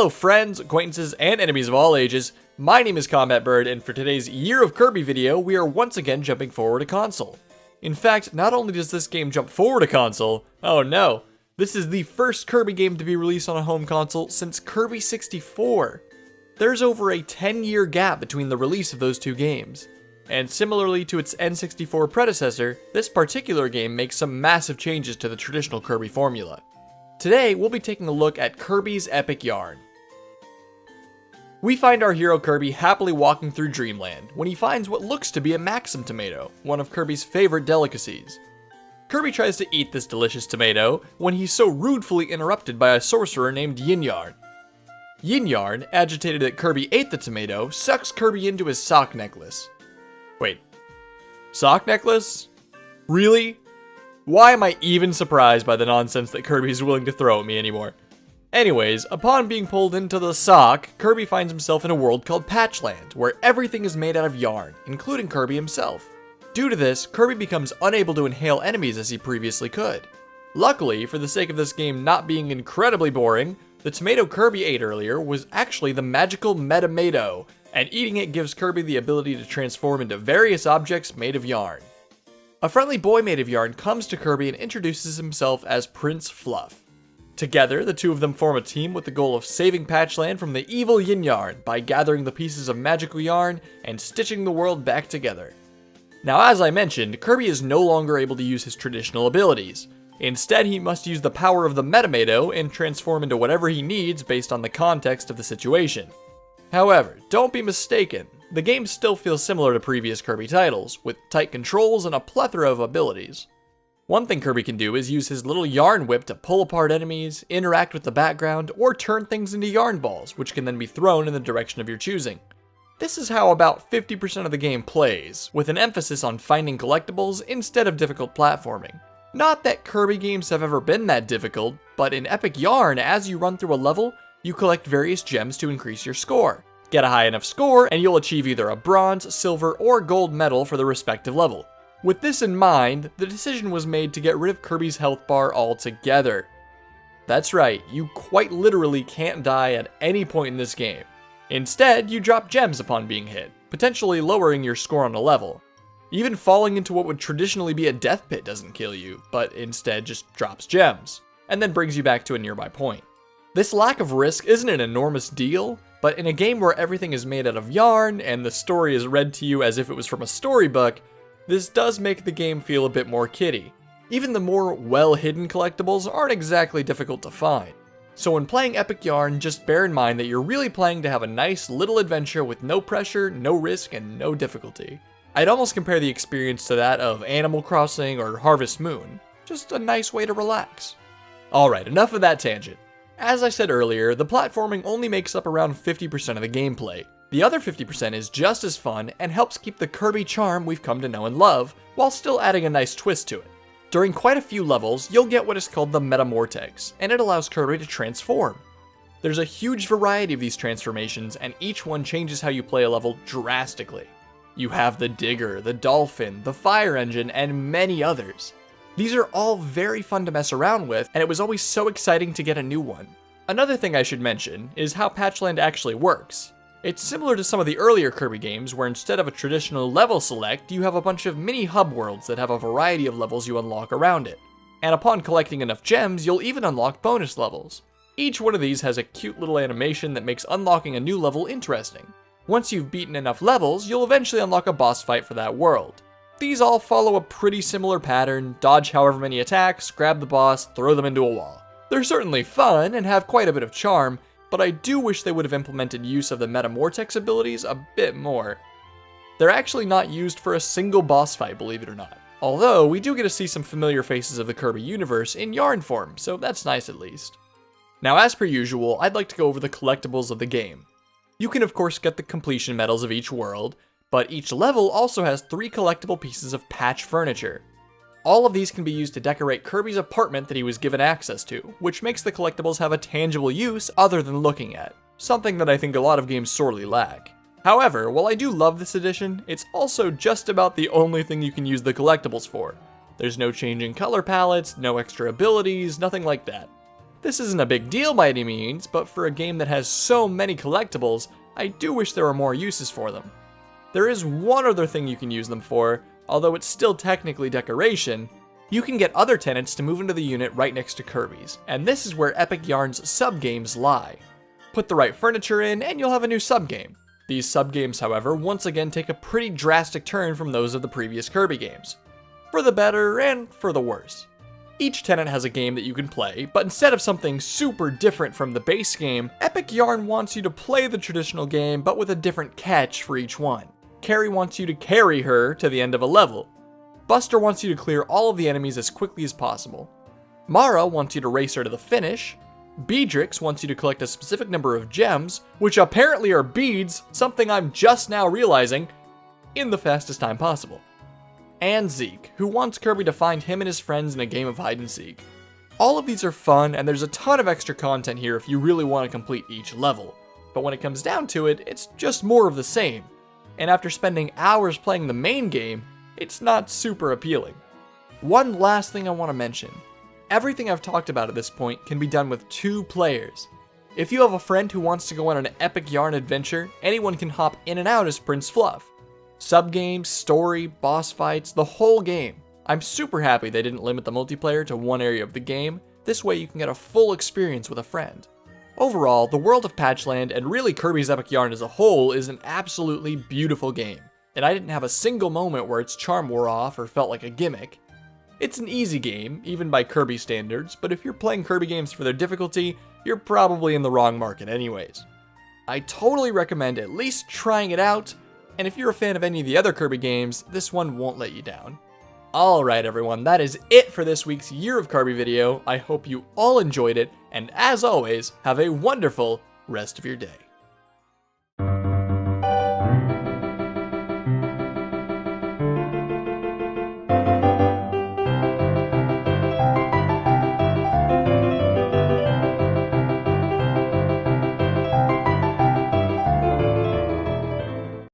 Hello friends, acquaintances, and enemies of all ages. My name is CombatByrd, and for today's Year of Kirby video, we are once again jumping forward a console. In fact, not only does this game jump forward a console, oh no, this is the first Kirby game to be released on a home console since Kirby 64. There's over a 10-year gap between the release of those two games. And similarly to its N64 predecessor, this particular game makes some massive changes to the traditional Kirby formula. Today, we'll be taking a look at Kirby's epic yarn. We find our hero Kirby happily walking through Dreamland when he finds what looks to be a Maxim tomato, one of Kirby's favorite delicacies. Kirby tries to eat this delicious tomato when he's so rudely interrupted by a sorcerer named Yin Yarn. Yin Yarn, agitated that Kirby ate the tomato, sucks Kirby into his sock necklace. Wait, sock necklace? Really? Why am I even surprised by the nonsense that Kirby is willing to throw at me anymore? Anyways, upon being pulled into the sock, Kirby finds himself in a world called Patchland, where everything is made out of yarn, including Kirby himself. Due to this, Kirby becomes unable to inhale enemies as he previously could. Luckily, for the sake of this game not being incredibly boring, the tomato Kirby ate earlier was actually the magical Metamato, and eating it gives Kirby the ability to transform into various objects made of yarn. A friendly boy made of yarn comes to Kirby and introduces himself as Prince Fluff. Together, the two of them form a team with the goal of saving Patchland from the evil Yin Yarn by gathering the pieces of magical yarn and stitching the world back together. Now, as I mentioned, Kirby is no longer able to use his traditional abilities. Instead, he must use the power of the Metamato and transform into whatever he needs based on the context of the situation. However, don't be mistaken, the game still feels similar to previous Kirby titles, with tight controls and a plethora of abilities. One thing Kirby can do is use his little yarn whip to pull apart enemies, interact with the background, or turn things into yarn balls, which can then be thrown in the direction of your choosing. This is how about 50% of the game plays, with an emphasis on finding collectibles instead of difficult platforming. Not that Kirby games have ever been that difficult, but in Epic Yarn, as you run through a level, you collect various gems to increase your score. Get a high enough score, and you'll achieve either a bronze, silver, or gold medal for the respective level. With this in mind, the decision was made to get rid of Kirby's health bar altogether. That's right, you quite literally can't die at any point in this game. Instead, you drop gems upon being hit, potentially lowering your score on a level. Even falling into what would traditionally be a death pit doesn't kill you, but instead just drops gems, and then brings you back to a nearby point. This lack of risk isn't an enormous deal, but in a game where everything is made out of yarn and the story is read to you as if it was from a storybook, this does make the game feel a bit more kiddie. Even the more well-hidden collectibles aren't exactly difficult to find. So when playing Epic Yarn, just bear in mind that you're really playing to have a nice little adventure with no pressure, no risk, and no difficulty. I'd almost compare the experience to that of Animal Crossing or Harvest Moon. Just a nice way to relax. Alright, enough of that tangent. As I said earlier, the platforming only makes up around 50% of the gameplay. The other 50% is just as fun and helps keep the Kirby charm we've come to know and love, while still adding a nice twist to it. During quite a few levels, you'll get what is called the Metamortex, and it allows Kirby to transform. There's a huge variety of these transformations, and each one changes how you play a level drastically. You have the Digger, the Dolphin, the Fire Engine, and many others. These are all very fun to mess around with, and it was always so exciting to get a new one. Another thing I should mention is how Patchland actually works. It's similar to some of the earlier Kirby games where instead of a traditional level select, you have a bunch of mini hub worlds that have a variety of levels you unlock around it. And upon collecting enough gems, you'll even unlock bonus levels. Each one of these has a cute little animation that makes unlocking a new level interesting. Once you've beaten enough levels, you'll eventually unlock a boss fight for that world. These all follow a pretty similar pattern: dodge however many attacks, grab the boss, throw them into a wall. They're certainly fun and have quite a bit of charm, but I do wish they would have implemented use of the Metamortex abilities a bit more. They're actually not used for a single boss fight, believe it or not. Although, we do get to see some familiar faces of the Kirby universe in yarn form, so that's nice at least. Now, as per usual, I'd like to go over the collectibles of the game. You can of course get the completion medals of each world, but each level also has 3 collectible pieces of patch furniture. All of these can be used to decorate Kirby's apartment that he was given access to, which makes the collectibles have a tangible use other than looking at, something that I think a lot of games sorely lack. However, while I do love this edition, it's also just about the only thing you can use the collectibles for. There's no change in color palettes, no extra abilities, nothing like that. This isn't a big deal by any means, but for a game that has so many collectibles, I do wish there were more uses for them. There is one other thing you can use them for, although it's still technically decoration. You can get other tenants to move into the unit right next to Kirby's, and this is where Epic Yarn's sub-games lie. Put the right furniture in, and you'll have a new sub-game. These sub-games, however, once again take a pretty drastic turn from those of the previous Kirby games. For the better and for the worse. Each tenant has a game that you can play, but instead of something super different from the base game, Epic Yarn wants you to play the traditional game but with a different catch for each one. Carrie wants you to carry her to the end of a level. Buster wants you to clear all of the enemies as quickly as possible. Mara wants you to race her to the finish. Beedrix wants you to collect a specific number of gems, which apparently are beads, something I'm just now realizing, in the fastest time possible. And Zeke, who wants Kirby to find him and his friends in a game of hide and seek. All of these are fun, and there's a ton of extra content here if you really want to complete each level. But when it comes down to it, it's just more of the same. And after spending hours playing the main game, it's not super appealing. One last thing I want to mention. Everything I've talked about at this point can be done with 2 players. If you have a friend who wants to go on an Epic Yarn adventure, anyone can hop in and out as Prince Fluff. Sub-games, story, boss fights, the whole game. I'm super happy they didn't limit the multiplayer to one area of the game. This way you can get a full experience with a friend. Overall, the world of Patchland and really Kirby's Epic Yarn as a whole is an absolutely beautiful game. And I didn't have a single moment where its charm wore off or felt like a gimmick. It's an easy game, even by Kirby standards, but if you're playing Kirby games for their difficulty, you're probably in the wrong market anyways. I totally recommend at least trying it out, and if you're a fan of any of the other Kirby games, this one won't let you down. Alright everyone, that is it for this week's Year of Kirby video. I hope you all enjoyed it, and as always, have a wonderful rest of your day.